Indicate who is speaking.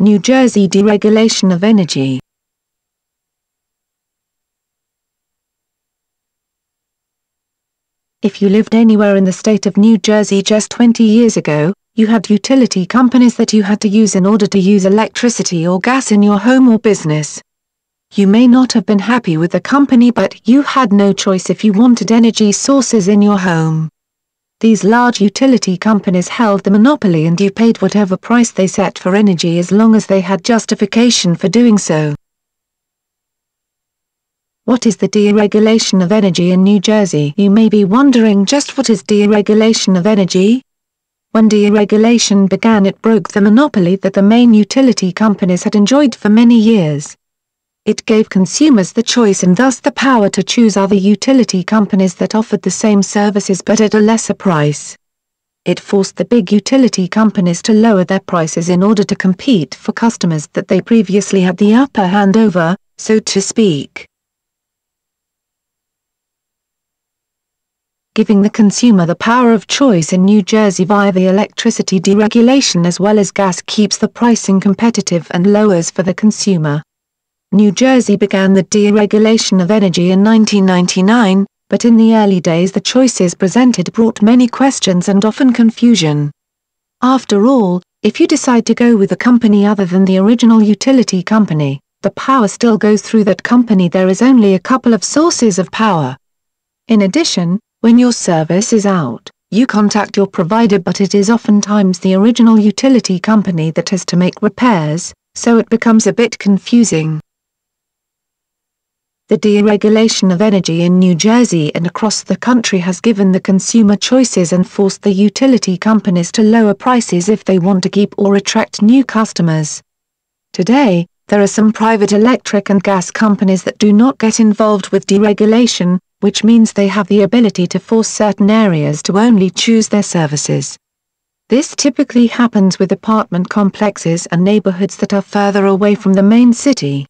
Speaker 1: New Jersey deregulation of energy. If you lived anywhere in the state of New Jersey just 20 years ago, you had utility companies that you had to use in order to use electricity or gas in your home or business. You may not have been happy with the company, but you had no choice if you wanted energy sources in your home. These large utility companies held the monopoly, and you paid whatever price they set for energy as long as they had justification for doing so. What is the deregulation of energy in New Jersey? You may be wondering, just what is deregulation of energy? When deregulation began, it broke the monopoly that the main utility companies had enjoyed for many years. It gave consumers the choice and thus the power to choose other utility companies that offered the same services but at a lesser price. It forced the big utility companies to lower their prices in order to compete for customers that they previously had the upper hand over, so to speak. Giving the consumer the power of choice in New Jersey via the electricity deregulation as well as gas keeps the pricing competitive and lowers for the consumer. New Jersey began the deregulation of energy in 1999, but in the early days the choices presented brought many questions and often confusion. After all, if you decide to go with a company other than the original utility company, the power still goes through that company. There is only a couple of sources of power. In addition, when your service is out, you contact your provider, but it is oftentimes the original utility company that has to make repairs, so it becomes a bit confusing. The deregulation of energy in New Jersey and across the country has given the consumer choices and forced the utility companies to lower prices if they want to keep or attract new customers. Today, there are some private electric and gas companies that do not get involved with deregulation, which means they have the ability to force certain areas to only choose their services. This typically happens with apartment complexes and neighborhoods that are further away from the main city.